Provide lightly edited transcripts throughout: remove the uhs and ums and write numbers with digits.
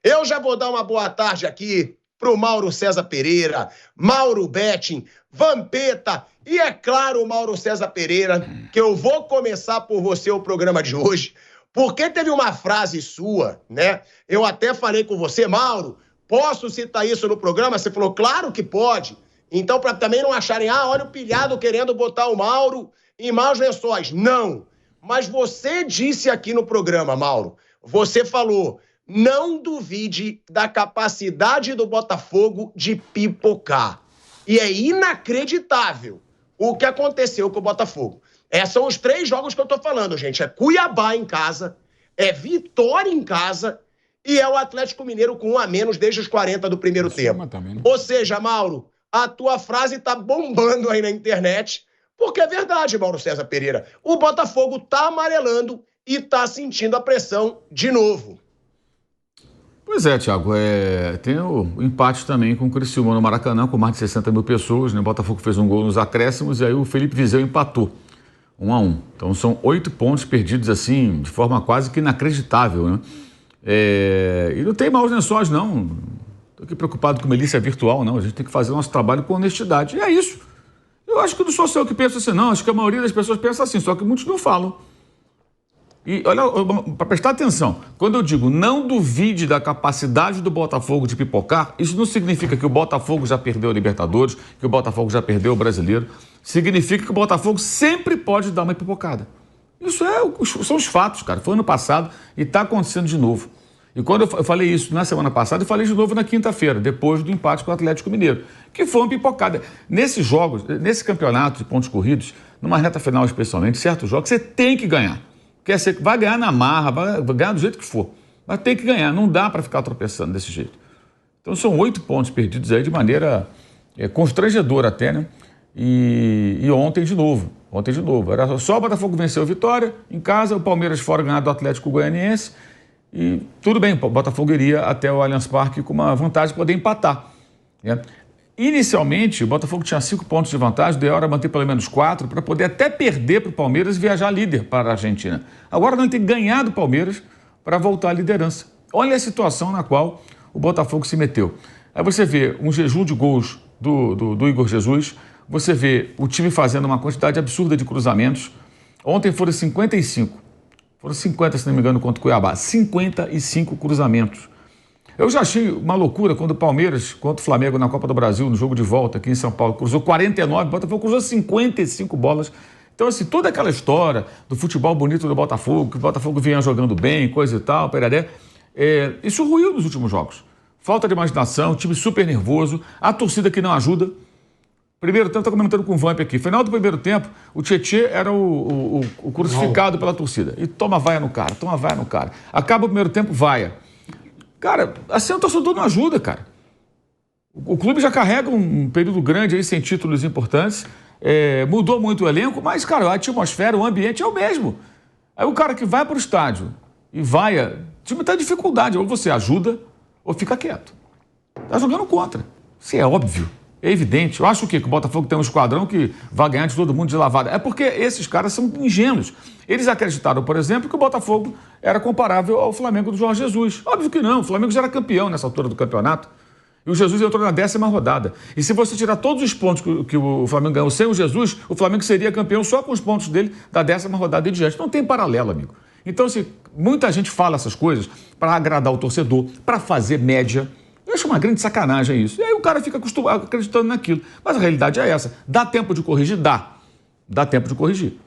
Eu já vou dar uma boa tarde aqui pro Mauro César Pereira, Mauro Betting, Vampeta e, é claro, o Mauro César Pereira, que eu vou começar por você o programa de hoje, porque teve uma frase sua, né? Eu até falei com você, Mauro, posso citar isso no programa? Você falou, claro que pode. Então, para também não acharem, olha o pilhado querendo botar o Mauro em maus lençóis. Não. Mas você disse aqui no programa, Mauro, você falou, não duvide da capacidade do Botafogo de pipocar. E é inacreditável o que aconteceu com o Botafogo. São os 3 jogos que eu tô falando, gente. É Cuiabá em casa, é Vitória em casa e é o Atlético Mineiro com 1 a menos desde os 40 do primeiro tempo. Também, né? Ou seja, Mauro, a tua frase tá bombando aí na internet, porque é verdade, Mauro César Pereira. O Botafogo tá amarelando e tá sentindo a pressão de novo. Pois é, Thiago, tem o empate também com o Criciúma no Maracanã, com mais de 60 mil pessoas, né? O Botafogo fez um gol nos acréscimos e aí o Felipe Viseu empatou, 1 a 1. Então são 8 pontos perdidos assim, de forma quase que inacreditável, né? E não tem maus lençóis, não. Estou aqui preocupado com milícia virtual, não. A gente tem que fazer o nosso trabalho com honestidade. E é isso. Eu acho que não sou só eu que penso assim, não. Acho que a maioria das pessoas pensa assim, só que muitos não falam. E olha, para prestar atenção, quando eu digo não duvide da capacidade do Botafogo de pipocar, isso não significa que o Botafogo já perdeu a Libertadores, que o Botafogo já perdeu o Brasileiro. Significa que o Botafogo sempre pode dar uma pipocada. Isso são os fatos, cara. Foi ano passado e está acontecendo de novo. E quando eu falei isso na semana passada, eu falei de novo na quinta-feira, depois do empate com o Atlético Mineiro, que foi uma pipocada. Nesses jogos, nesse campeonato de pontos corridos, numa reta final especialmente, certos jogos, você tem que ganhar. Quer ser que vai ganhar na marra, vai ganhar do jeito que for. Mas tem que ganhar, não dá para ficar tropeçando desse jeito. Então são 8 pontos perdidos aí de maneira constrangedora até, né? E ontem de novo. Era só o Botafogo vencer o Vitória em casa, o Palmeiras fora ganhar do Atlético Goianiense. E tudo bem, o Botafogo iria até o Allianz Parque com uma vantagem de poder empatar, né? Inicialmente, o Botafogo tinha 5 pontos de vantagem, deu hora manter pelo menos 4 para poder até perder para o Palmeiras e viajar líder para a Argentina. Agora não tem que ganhar do Palmeiras para voltar à liderança. Olha a situação na qual o Botafogo se meteu. Aí você vê um jejum de gols do Igor Jesus, você vê o time fazendo uma quantidade absurda de cruzamentos. Ontem foram 55. Foram 50, se não me engano, contra o Cuiabá. 55 cruzamentos. Eu já achei uma loucura quando o Palmeiras, contra o Flamengo na Copa do Brasil, no jogo de volta aqui em São Paulo, cruzou 49, o Botafogo cruzou 55 bolas. Então, assim, toda aquela história do futebol bonito do Botafogo, que o Botafogo vinha jogando bem, coisa e tal, peraré, isso ruiu nos últimos jogos. Falta de imaginação, time super nervoso, a torcida que não ajuda. Primeiro tempo, estou comentando com o Vamp aqui. Final do primeiro tempo, o Tietê era o crucificado pela torcida. E toma vaia no cara. Acaba o primeiro tempo, vaia. Cara, assim o torcedor não ajuda, cara. O clube já carrega um período grande aí, sem títulos importantes. Mudou muito o elenco, mas, cara, a atmosfera, o ambiente é o mesmo. Aí o cara que vai para o estádio e vaia, o time está em dificuldade. Ou você ajuda, ou fica quieto. Tá jogando contra. Isso é óbvio. É evidente. Eu acho que o Botafogo tem um esquadrão que vai ganhar de todo mundo de lavada. É porque esses caras são ingênuos. Eles acreditaram, por exemplo, que o Botafogo era comparável ao Flamengo do Jorge Jesus. Óbvio que não. O Flamengo já era campeão nessa altura do campeonato. E o Jesus entrou na 10ª rodada. E se você tirar todos os pontos que o Flamengo ganhou sem o Jesus, o Flamengo seria campeão só com os pontos dele da 10ª rodada e diante. Não tem paralelo, amigo. Então, assim, muita gente fala essas coisas para agradar o torcedor, para fazer média. Eu acho uma grande sacanagem isso. E aí o cara fica acreditando naquilo. Mas a realidade é essa. Dá tempo de corrigir? Dá. Dá tempo de corrigir.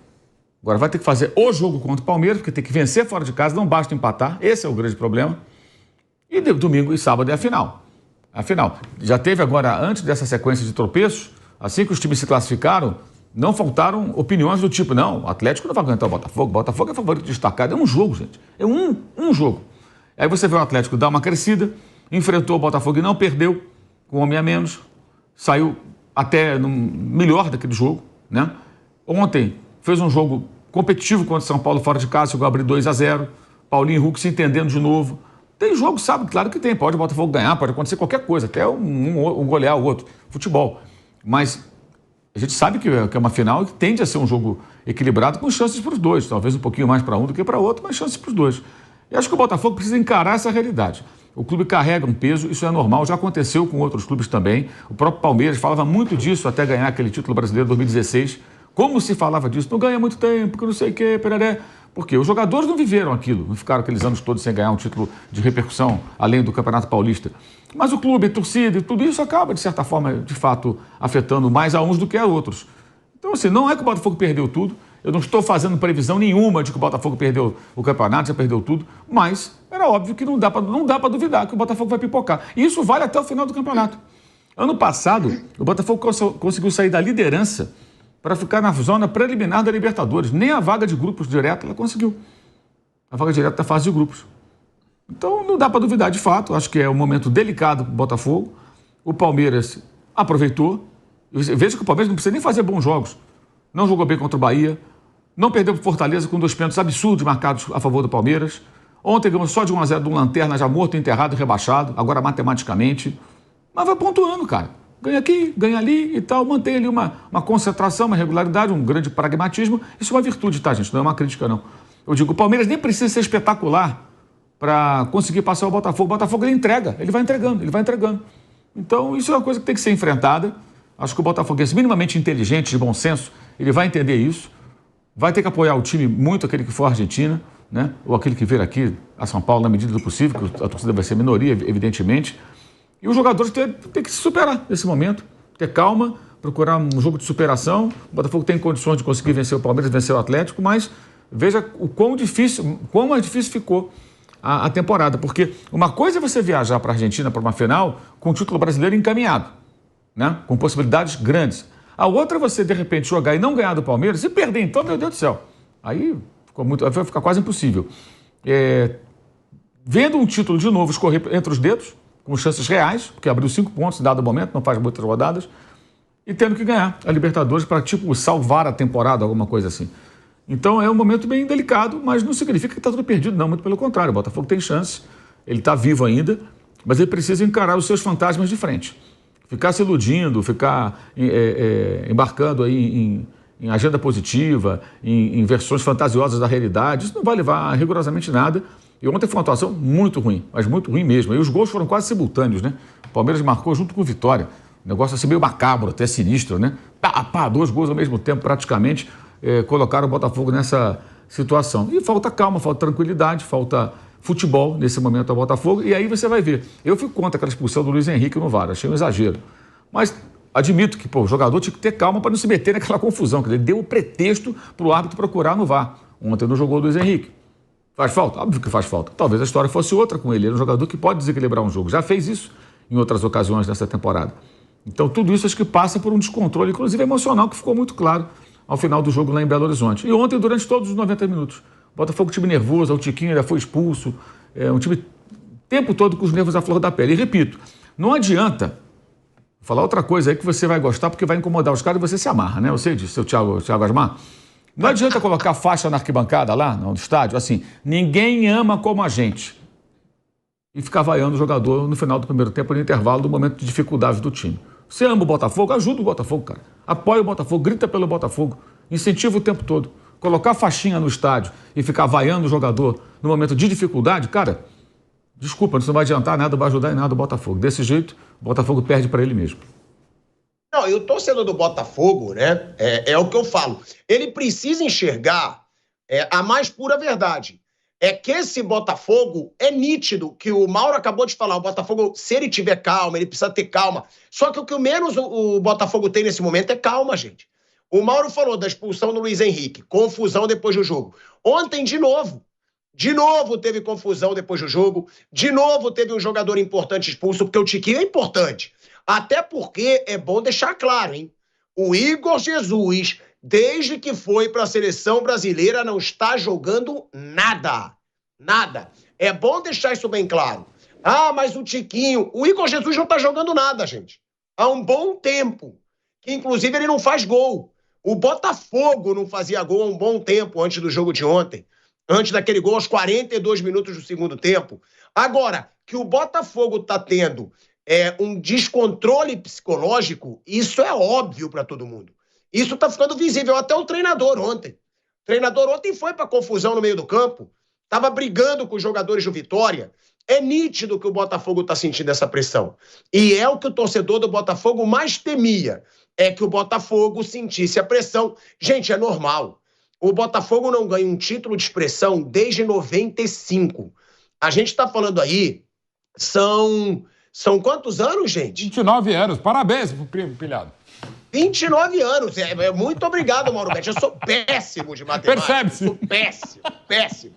Agora vai ter que fazer o jogo contra o Palmeiras, porque tem que vencer fora de casa, não basta empatar. Esse é o grande problema. E domingo e sábado é a final. A final. Já teve agora, antes dessa sequência de tropeços, assim que os times se classificaram, não faltaram opiniões do tipo, não, o Atlético não vai aguentar o Botafogo é favorito destacado. É um jogo, gente. É um jogo. Aí você vê o Atlético dar uma crescida, enfrentou o Botafogo e não perdeu, com um homem a menos, saiu até no melhor daquele jogo, né? Ontem fez um jogo competitivo contra o São Paulo fora de casa, chegou a abrir 2-0, Paulinho e Hulk se entendendo de novo. Tem jogo, sabe? Claro que tem, pode o Botafogo ganhar, pode acontecer qualquer coisa, até um golear o outro, futebol. Mas a gente sabe que é uma final que tende a ser um jogo equilibrado com chances para os dois, talvez um pouquinho mais para um do que para outro, mas chances para os dois. E acho que o Botafogo precisa encarar essa realidade. O clube carrega um peso, isso é normal, já aconteceu com outros clubes também. O próprio Palmeiras falava muito disso até ganhar aquele título brasileiro de 2016. Como se falava disso? Não ganha muito tempo, que não sei o quê, pereré. Porque os jogadores não viveram aquilo, não ficaram aqueles anos todos sem ganhar um título de repercussão, além do Campeonato Paulista. Mas o clube, a torcida e tudo isso acaba, de certa forma, de fato, afetando mais a uns do que a outros. Então, assim, não é que o Botafogo perdeu tudo. Eu não estou fazendo previsão nenhuma de que o Botafogo perdeu o campeonato, já perdeu tudo, mas era óbvio que não dá para duvidar que o Botafogo vai pipocar. E isso vale até o final do campeonato. Ano passado, o Botafogo conseguiu sair da liderança para ficar na zona preliminar da Libertadores. Nem a vaga de grupos direta ela conseguiu. A vaga direta da fase de grupos. Então não dá para duvidar de fato. Acho que é um momento delicado para o Botafogo. O Palmeiras aproveitou. Veja que o Palmeiras não precisa nem fazer bons jogos. Não jogou bem contra o Bahia. Não perdeu para o Fortaleza com 2 pênaltis absurdos marcados a favor do Palmeiras. Ontem ganhou só de 1-0 de um Lanterna, já morto, enterrado e rebaixado. Agora matematicamente. Mas vai pontuando, cara. Ganha aqui, ganha ali e tal. Mantém ali uma concentração, uma regularidade, um grande pragmatismo. Isso é uma virtude, tá, gente? Não é uma crítica, não. Eu digo, o Palmeiras nem precisa ser espetacular para conseguir passar o Botafogo. O Botafogo ele entrega, ele vai entregando. Então, isso é uma coisa que tem que ser enfrentada. Acho que o Botafoguense, minimamente inteligente, de bom senso, ele vai entender isso. Vai ter que apoiar o time muito, aquele que for a Argentina, né? Ou aquele que vir aqui a São Paulo, na medida do possível, que a torcida vai ser minoria, evidentemente. E os jogadores têm que se superar nesse momento, ter calma, procurar um jogo de superação. O Botafogo tem condições de conseguir vencer o Palmeiras, vencer o Atlético, mas veja o quão mais difícil ficou a temporada. Porque uma coisa é você viajar para a Argentina para uma final com o título brasileiro encaminhado, né? Com possibilidades grandes. A outra é você, de repente, jogar e não ganhar do Palmeiras e perder, então, meu Deus do céu. Aí vai ficar quase impossível. Vendo um título de novo escorrer entre os dedos, com chances reais, porque abriu 5 pontos em dado momento, não faz muitas rodadas, e tendo que ganhar a Libertadores para, salvar a temporada, alguma coisa assim. Então é um momento bem delicado, mas não significa que está tudo perdido, não, muito pelo contrário. O Botafogo tem chance, ele está vivo ainda, mas ele precisa encarar os seus fantasmas de frente. Ficar se iludindo, ficar embarcando aí em agenda positiva, em versões fantasiosas da realidade, isso não vai levar a rigorosamente nada. E ontem foi uma atuação muito ruim, mas muito ruim mesmo. E os gols foram quase simultâneos, né? O Palmeiras marcou junto com o Vitória. Um negócio assim meio macabro, até sinistro, né? 2 gols ao mesmo tempo, praticamente, colocaram o Botafogo nessa situação. E falta calma, falta tranquilidade, falta futebol nesse momento ao Botafogo. E aí você vai ver. Eu fico contra aquela expulsão do Luiz Henrique no VAR, achei um exagero. Mas admito que o jogador tinha que ter calma para não se meter naquela confusão, que ele deu o pretexto para o árbitro procurar no VAR. Ontem não jogou o Luiz Henrique. Faz falta? Óbvio que faz falta. Talvez a história fosse outra com ele. Ele é um jogador que pode desequilibrar um jogo. Já fez isso em outras ocasiões nessa temporada. Então tudo isso acho que passa por um descontrole, inclusive emocional, que ficou muito claro ao final do jogo lá em Belo Horizonte. E ontem, durante todos os 90 minutos. O Botafogo, time nervoso, o Tiquinho já foi expulso. Um time o tempo todo com os nervos à flor da pele. E repito, não adianta vou falar outra coisa aí que você vai gostar porque vai incomodar os caras e você se amarra, né? Eu sei disso, seu Thiago Asmar. Não adianta colocar faixa na arquibancada lá, no estádio, assim, ninguém ama como a gente. E ficar vaiando o jogador no final do primeiro tempo, no intervalo, do momento de dificuldade do time. Você ama o Botafogo? Ajuda o Botafogo, cara. Apoia o Botafogo, grita pelo Botafogo, incentiva o tempo todo. Colocar faixinha no estádio e ficar vaiando o jogador no momento de dificuldade, cara, desculpa, isso não vai adiantar nada, não vai ajudar em nada o Botafogo. Desse jeito, o Botafogo perde para ele mesmo. Não, e o torcedor do Botafogo, né, é o que eu falo. Ele precisa enxergar a mais pura verdade. É que esse Botafogo é nítido, que o Mauro acabou de falar. O Botafogo, se ele tiver calma, ele precisa ter calma. Só que o que menos o Botafogo tem nesse momento é calma, gente. O Mauro falou da expulsão do Luiz Henrique, confusão depois do jogo. Ontem, de novo teve confusão depois do jogo. De novo teve um jogador importante expulso, porque o Tiquinho é importante. Até porque é bom deixar claro, hein? O Igor Jesus, desde que foi para a seleção brasileira, não está jogando nada. Nada. É bom deixar isso bem claro. Ah, mas o Tiquinho... O Igor Jesus não está jogando nada, gente. Há um bom tempo. Que, inclusive, ele não faz gol. O Botafogo não fazia gol há um bom tempo antes do jogo de ontem. Antes daquele gol aos 42 minutos do segundo tempo. Agora, que o Botafogo está tendo um descontrole psicológico, isso é óbvio para todo mundo. Isso está ficando visível. Até o treinador ontem. O treinador ontem foi para confusão no meio do campo. estava brigando com os jogadores do Vitória. É nítido que o Botafogo está sentindo essa pressão. E é o que o torcedor do Botafogo mais temia, é que o Botafogo sentisse a pressão. Gente, é normal. O Botafogo não ganha um título de expressão desde 95. A gente está falando aí, são quantos anos, gente? 29 anos. Parabéns pro primo pilhado. 29 anos. Muito obrigado, Mauro Betti. Eu sou péssimo de matemática. Percebe-se. Sou péssimo.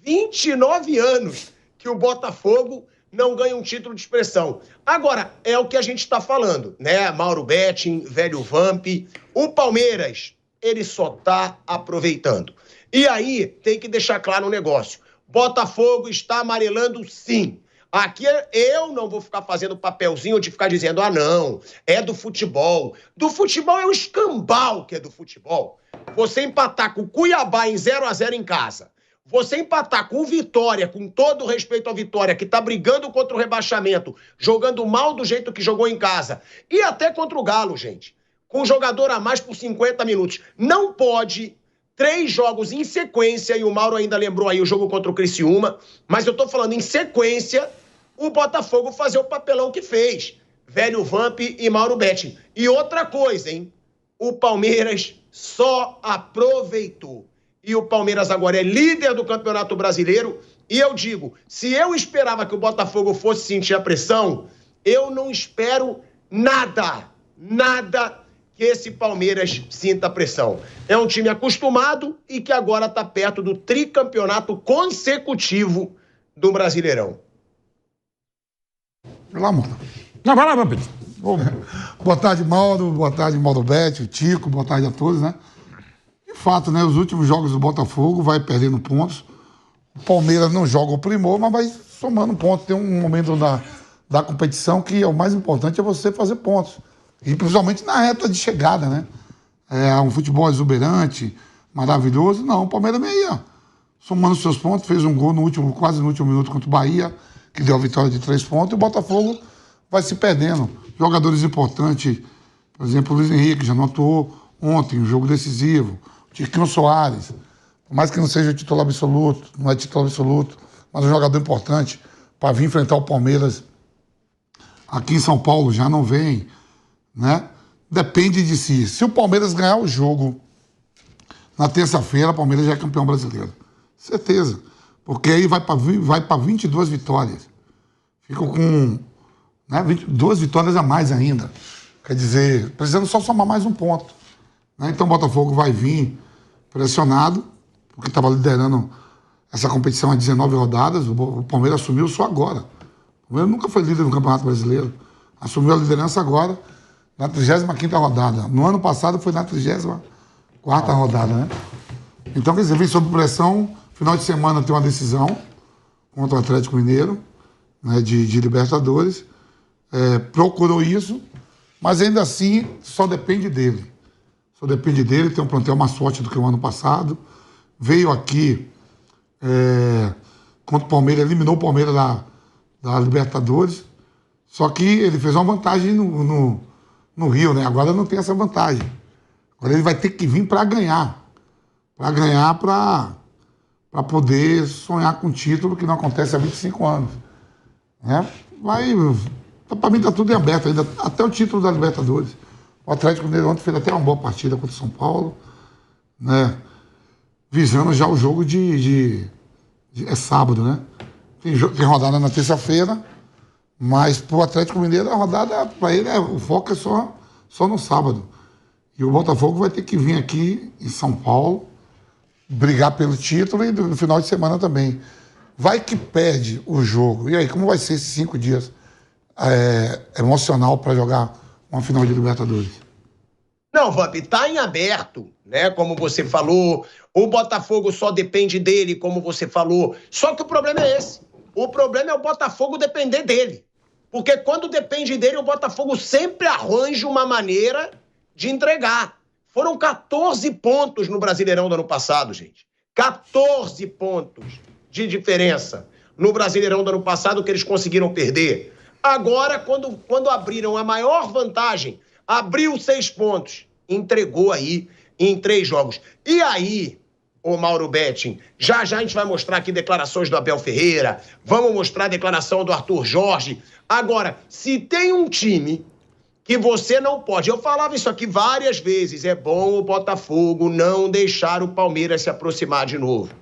29 anos que o Botafogo não ganha um título de expressão. Agora, é o que a gente está falando, né? Mauro Betti, velho Vamp. O Palmeiras, ele só tá aproveitando. E aí, tem que deixar claro um negócio. Botafogo está amarelando, sim. Aqui eu não vou ficar fazendo papelzinho de ficar dizendo, não, é do futebol. Do futebol é o escambau que é do futebol. Você empatar com o Cuiabá em 0-0 em casa, você empatar com o Vitória, com todo o respeito ao Vitória, que tá brigando contra o rebaixamento, jogando mal do jeito que jogou em casa, e até contra o Galo, gente, com um jogador a mais por 50 minutos. Não pode 3 jogos em sequência, e o Mauro ainda lembrou aí o jogo contra o Criciúma, mas eu tô falando em sequência, o Botafogo fazer o papelão que fez. Velho Vamp e Mauro Betti. E outra coisa, hein? O Palmeiras só aproveitou. E o Palmeiras agora é líder do Campeonato Brasileiro. E eu digo, se eu esperava que o Botafogo fosse sentir a pressão, eu não espero nada que esse Palmeiras sinta a pressão. É um time acostumado e que agora está perto do tricampeonato consecutivo do Brasileirão. Pelo amor. Não, vai lá, meu filho. Boa tarde, Mauro. Boa tarde, Mauro Betti, Tico. Boa tarde a todos, né? De fato, né? Os últimos jogos do Botafogo vai perdendo pontos. O Palmeiras não joga o primor, mas vai somando pontos. Tem um momento da competição que é o mais importante, é você fazer pontos. E principalmente na reta de chegada, né? É um futebol exuberante, maravilhoso. Não, o Palmeiras meio aí, ó, somando seus pontos, fez um gol quase no último minuto contra o Bahia, que deu a vitória de 3 pontos, e o Botafogo vai se perdendo. Jogadores importantes, por exemplo, o Luiz Henrique já não atuou ontem, um jogo decisivo. O Tiquinho Soares, por mais que não seja titular absoluto, não é titular absoluto, mas um jogador importante para vir enfrentar o Palmeiras aqui em São Paulo, já não vem, né? Depende de si. Se o Palmeiras ganhar o jogo na terça-feira, o Palmeiras já é campeão brasileiro. Certeza. Porque aí vai para 22 vitórias. Fica com, né, 22 vitórias a mais ainda. Quer dizer, precisando só somar mais um ponto. Né? Então o Botafogo vai vir pressionado, porque estava liderando essa competição há 19 rodadas. O Palmeiras assumiu só agora. O Palmeiras nunca foi líder no Campeonato Brasileiro. Assumiu a liderança agora, na 35ª rodada. No ano passado foi na 34ª rodada, né? Então, quer dizer, vem sob pressão. Final de semana tem uma decisão contra o Atlético Mineiro, né, de Libertadores. Procurou isso, mas ainda assim só depende dele. Só depende dele, tem um plantel mais forte do que o ano passado. Veio aqui contra o Palmeiras, eliminou o Palmeiras da Libertadores. Só que ele fez uma vantagem no Rio, né? Agora não tem essa vantagem. Agora ele vai ter que vir para ganhar. Para poder sonhar com o título, que não acontece há 25 anos. Né? Para mim está tudo em aberto ainda, até o título da Libertadores. O Atlético Mineiro ontem fez até uma boa partida contra o São Paulo, né? Visando já o jogo é sábado, né? Tem rodada na terça-feira, mas para o Atlético Mineiro a rodada, para ele, o foco é só no sábado. E o Botafogo vai ter que vir aqui em São Paulo, brigar pelo título e no final de semana também. Vai que perde o jogo. E aí, como vai ser esses 5 dias emocional para jogar uma final de Libertadores? Não, Vamp, tá em aberto, né? Como você falou, o Botafogo só depende dele, como você falou. Só que o problema é esse. O problema é o Botafogo depender dele. Porque quando depende dele, o Botafogo sempre arranja uma maneira de entregar. Foram 14 pontos no Brasileirão do ano passado, gente. 14 pontos de diferença no Brasileirão do ano passado que eles conseguiram perder. Agora, quando abriram a maior vantagem, abriu 6 pontos. Entregou aí em 3 jogos. E aí, ô Mauro Betting. Já já a gente vai mostrar aqui declarações do Abel Ferreira, vamos mostrar a declaração do Arthur Jorge. Agora, se tem um time que você não pode, eu falava isso aqui várias vezes, é bom o Botafogo não deixar o Palmeiras se aproximar de novo.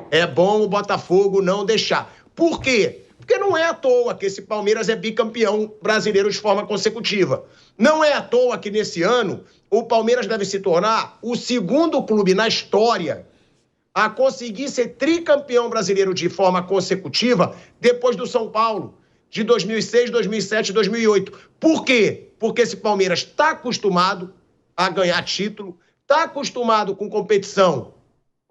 É bom o Botafogo não deixar. Por quê? Porque não é à toa que esse Palmeiras é bicampeão brasileiro de forma consecutiva. Não é à toa que nesse ano o Palmeiras deve se tornar o segundo clube na história a conseguir ser tricampeão brasileiro de forma consecutiva depois do São Paulo, de 2006, 2007 e 2008. Por quê? Porque esse Palmeiras está acostumado a ganhar título, está acostumado com competição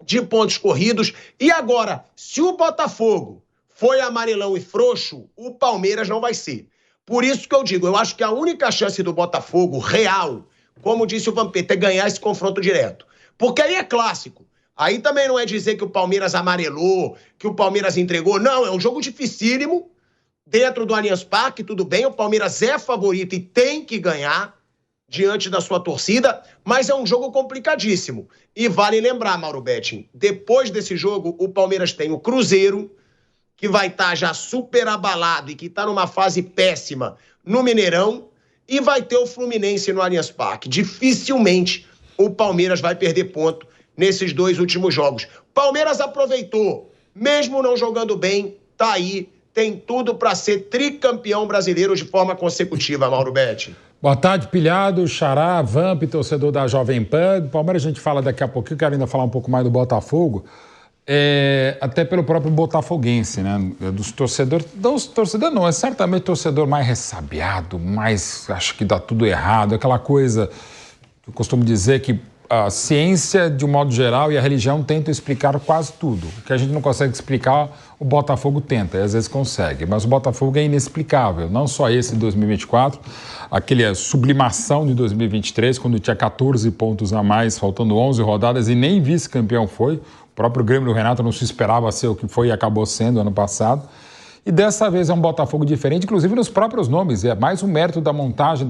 de pontos corridos, e agora, se o Botafogo foi amarelão e frouxo, o Palmeiras não vai ser. Por isso que eu digo, eu acho que a única chance do Botafogo, real, como disse o Vampeta, é ganhar esse confronto direto. Porque aí é clássico. Aí também não é dizer que o Palmeiras amarelou, que o Palmeiras entregou. Não, é um jogo dificílimo. Dentro do Allianz Parque, tudo bem, o Palmeiras é favorito e tem que ganhar diante da sua torcida, mas é um jogo complicadíssimo. E vale lembrar, Mauro Betting, depois desse jogo, o Palmeiras tem o Cruzeiro, que vai estar já super abalado e que está numa fase péssima no Mineirão, e vai ter o Fluminense no Allianz Parque. Dificilmente o Palmeiras vai perder ponto nesses dois últimos jogos. Palmeiras aproveitou, mesmo não jogando bem, tá aí, tem tudo para ser tricampeão brasileiro de forma consecutiva, Mauro Betting. Boa tarde, Pilhado, Xará, Vamp, torcedor da Jovem Pan. Palmeiras a gente fala daqui a pouquinho, quero ainda falar um pouco mais do Botafogo, até pelo próprio botafoguense, né? Dos torcedores não, é certamente torcedor mais ressabiado, mais acho que dá tudo errado, aquela coisa, eu costumo dizer que a ciência, de um modo geral, e a religião tentam explicar quase tudo. O que a gente não consegue explicar, o Botafogo tenta, e às vezes consegue. Mas o Botafogo é inexplicável, não só esse de 2024, aquela sublimação de 2023, quando tinha 14 pontos a mais, faltando 11 rodadas, e nem vice-campeão foi. O próprio Grêmio do Renato não se esperava ser o que foi e acabou sendo ano passado. E dessa vez é um Botafogo diferente, inclusive nos próprios nomes. É mais um mérito da montagem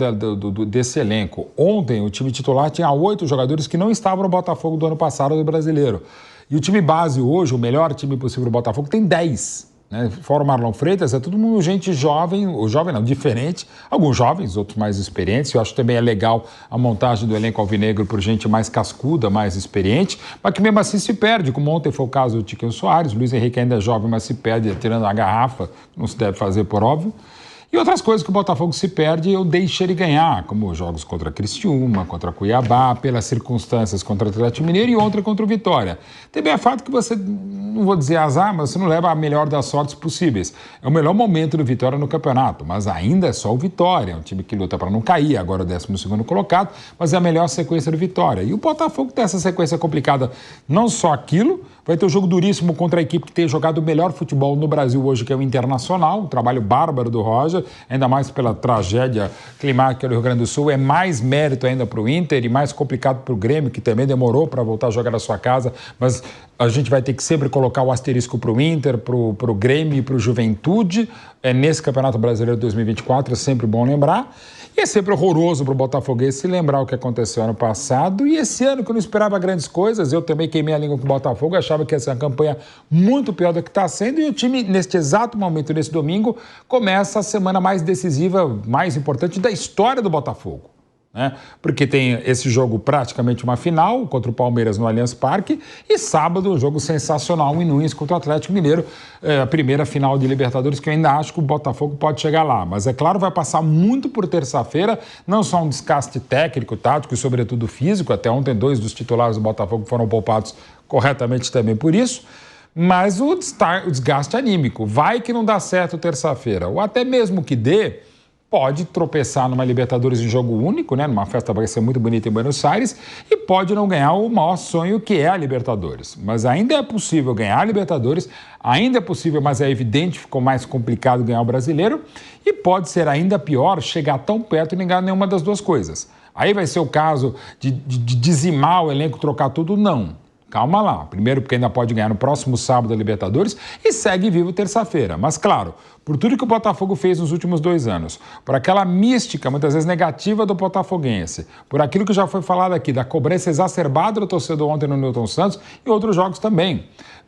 desse elenco. Ontem, o time titular tinha 8 jogadores que não estavam no Botafogo do ano passado do Brasileiro. E o time base hoje, o melhor time possível do Botafogo, tem 10. Né? Fora o Marlon Freitas, é todo mundo gente jovem, ou jovem não, diferente. Alguns jovens, outros mais experientes. Eu acho que também é legal a montagem do elenco alvinegro por gente mais cascuda, mais experiente, mas que mesmo assim se perde, como ontem foi o caso do Tiquinho Soares. O Luiz Henrique ainda é jovem, mas se perde tirando a garrafa, não se deve fazer por óbvio. E outras coisas que o Botafogo se perde, eu deixo ele ganhar, como jogos contra Criciúma, contra Cuiabá, pelas circunstâncias contra o Atlético Mineiro e outra contra o Vitória. Também é fato que você, não vou dizer azar, mas você não leva a melhor das sortes possíveis. É o melhor momento do Vitória no campeonato, mas ainda é só o Vitória, é um time que luta para não cair, agora o 12º colocado, mas é a melhor sequência do Vitória. E o Botafogo tem essa sequência complicada, não só aquilo, vai ter um jogo duríssimo contra a equipe que tem jogado o melhor futebol no Brasil hoje, que é o Internacional, um trabalho bárbaro do Roger, ainda mais pela tragédia climática do Rio Grande do Sul, é mais mérito ainda para o Inter e mais complicado para o Grêmio, que também demorou para voltar a jogar na sua casa, mas a gente vai ter que sempre colocar o asterisco para o Inter, para o Grêmio e para o Juventude, nesse Campeonato Brasileiro de 2024, é sempre bom lembrar. E é sempre horroroso para o Botafoguense se lembrar o que aconteceu ano passado. E esse ano, que eu não esperava grandes coisas, eu também queimei a língua com o Botafogo, achava que ia ser uma campanha muito pior do que está sendo. E o time, neste exato momento, nesse domingo, começa a semana mais decisiva, mais importante da história do Botafogo. Né? Porque tem esse jogo praticamente uma final contra o Palmeiras no Allianz Parque e sábado um jogo sensacional em Nunes contra o Atlético Mineiro, a primeira final de Libertadores, que eu ainda acho que o Botafogo pode chegar lá, mas é claro, vai passar muito por terça-feira, não só um desgaste técnico, tático e sobretudo físico, até ontem 2 dos titulares do Botafogo foram poupados corretamente também por isso, mas o desgaste anímico, vai que não dá certo terça-feira, ou até mesmo que dê, pode tropeçar numa Libertadores em jogo único, né? Numa festa vai ser muito bonita em Buenos Aires, e pode não ganhar o maior sonho que é a Libertadores. Mas ainda é possível ganhar a Libertadores, ainda é possível, mas é evidente, ficou mais complicado ganhar o Brasileiro, e pode ser ainda pior chegar tão perto e não ganhar nenhuma das duas coisas. Aí vai ser o caso de dizimar o elenco, trocar tudo? Não. Calma lá. Primeiro porque ainda pode ganhar no próximo sábado a Libertadores e segue vivo terça-feira. Mas claro, por tudo que o Botafogo fez nos últimos 2 anos, por aquela mística, muitas vezes negativa do botafoguense, por aquilo que já foi falado aqui, da cobrança exacerbada do torcedor ontem no Newton Santos e outros jogos também.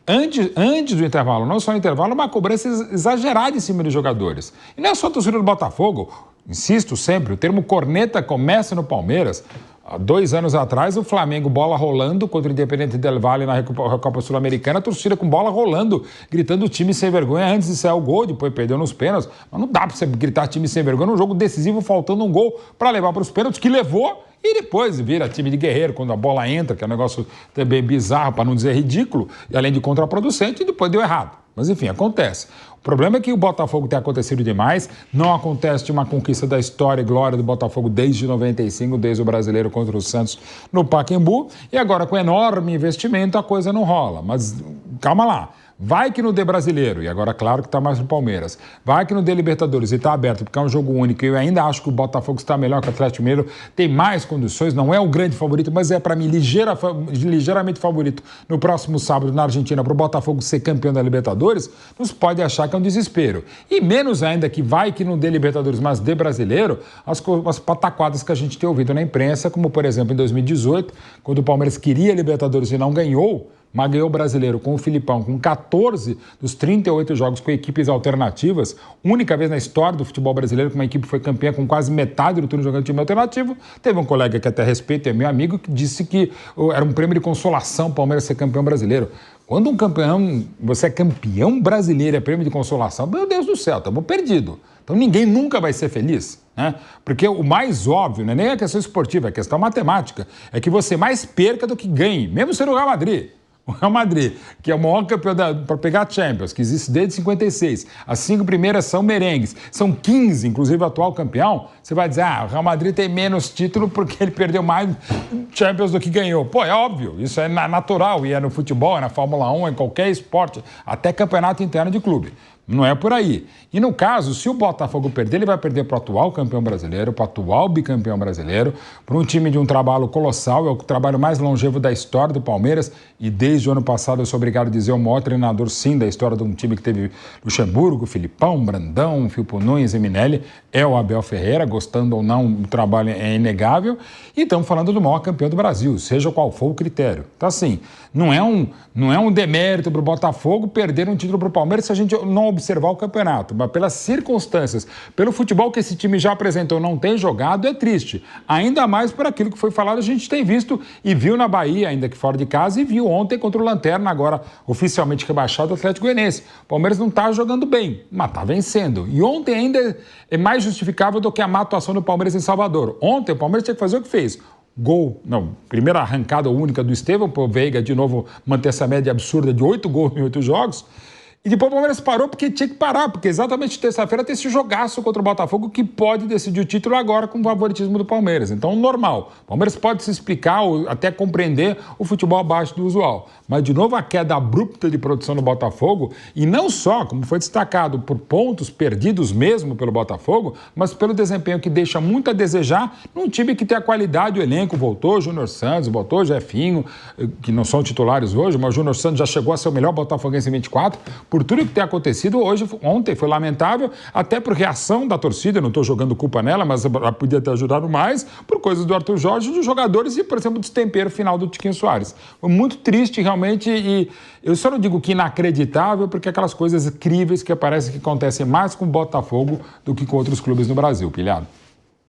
Antes do intervalo, não só no intervalo, uma cobrança exagerada em cima dos jogadores. E não é só a torcida do Botafogo, insisto sempre, o termo corneta começa no Palmeiras. Há 2 anos atrás, o Flamengo bola rolando contra o Independente Del Valle na Recopa Sul-Americana, a torcida com bola rolando, gritando time sem vergonha antes de sair o gol, depois perdeu nos pênaltis. Mas não dá para você gritar time sem vergonha num jogo decisivo, faltando um gol para levar para os pênaltis, que levou, e depois vira time de guerreiro quando a bola entra, que é um negócio também bizarro, para não dizer ridículo, e além de contraproducente, e depois deu errado. Mas enfim, acontece. O problema é que o Botafogo tem acontecido demais, não acontece de uma conquista da história e glória do Botafogo desde 95, desde o Brasileiro contra o Santos no Pacaembu, e agora com enorme investimento a coisa não rola. Mas calma lá. Vai que no D Brasileiro, e agora claro que está mais no Palmeiras, vai que no D Libertadores e está aberto, porque é um jogo único, e eu ainda acho que o Botafogo está melhor que o Atlético Mineiro, tem mais condições, não é o grande favorito, mas é para mim ligeiramente favorito no próximo sábado na Argentina para o Botafogo ser campeão da Libertadores, não se pode achar que é um desespero. E menos ainda que vai que no D Libertadores, mas D Brasileiro, as pataquadas que a gente tem ouvido na imprensa, como por exemplo em 2018, quando o Palmeiras queria a Libertadores e não ganhou, mas ganhou o Brasileiro com o Filipão, com 14 dos 38 jogos com equipes alternativas, única vez na história do futebol brasileiro que uma equipe foi campeã com quase metade do turno jogando time alternativo. Teve um colega que até respeito, é meu amigo, que disse que era um prêmio de consolação o Palmeiras ser campeão brasileiro. Quando você é campeão brasileiro, é prêmio de consolação, meu Deus do céu, estamos perdidos. Então ninguém nunca vai ser feliz, né? Porque o mais óbvio, não é nem a questão esportiva, é a questão matemática, é que você mais perca do que ganhe, mesmo sendo o Real Madrid. O Real Madrid, que é o maior campeão para pegar a Champions, que existe desde 56, as 5 primeiras são merengues, são 15, inclusive o atual campeão, você vai dizer, o Real Madrid tem menos título porque ele perdeu mais Champions do que ganhou. Pô, é óbvio, isso é natural, e é no futebol, é na Fórmula 1, é em qualquer esporte, até campeonato interno de clube. Não é por aí. E no caso, se o Botafogo perder, ele vai perder para o atual campeão brasileiro, para o atual bicampeão brasileiro, para um time de um trabalho colossal, é o trabalho mais longevo da história do Palmeiras, e desde o ano passado eu sou obrigado a dizer o maior treinador, sim, da história de um time que teve Luxemburgo, Filipão, Brandão, Filpo Nunes e Minelli, é o Abel Ferreira, gostando ou não, o trabalho é inegável, e estamos falando do maior campeão do Brasil, seja qual for o critério. Então assim, não é um demérito para o Botafogo perder um título para o Palmeiras se a gente não observar o campeonato, mas pelas circunstâncias, pelo futebol que esse time já apresentou, não tem jogado, é triste. Ainda mais por aquilo que foi falado, a gente tem visto e viu na Bahia, ainda que fora de casa, e viu ontem contra o Lanterna, agora oficialmente rebaixado, o Atlético Goianiense. O Palmeiras não está jogando bem, mas está vencendo. E ontem ainda é mais justificável do que a má atuação do Palmeiras em Salvador. Ontem o Palmeiras tinha que fazer o que fez. Gol, não, primeira arrancada única do Estevão, para o Veiga de novo manter essa média absurda de 8 gols em 8 jogos. E depois o Palmeiras parou porque tinha que parar, porque exatamente terça-feira tem esse jogaço contra o Botafogo que pode decidir o título agora com o favoritismo do Palmeiras. Então, normal. O Palmeiras pode se explicar ou até compreender o futebol abaixo do usual. Mas, de novo, a queda abrupta de produção do Botafogo, e não só, como foi destacado, por pontos perdidos mesmo pelo Botafogo, mas pelo desempenho que deixa muito a desejar num time que tem a qualidade, o elenco voltou, Júnior Santos, voltou Jefinho, que não são titulares hoje, mas o Júnior Santos já chegou a ser o melhor botafoguense em 24, por tudo que tem acontecido ontem foi lamentável, até por reação da torcida, eu não estou jogando culpa nela, mas ela podia ter ajudado mais, por coisas do Arthur Jorge, dos jogadores e, por exemplo, do destempero final do Tiquinho Soares. Foi muito triste, realmente, e eu só não digo que inacreditável, porque aquelas coisas incríveis que parecem que acontecem mais com o Botafogo do que com outros clubes no Brasil, pilhado.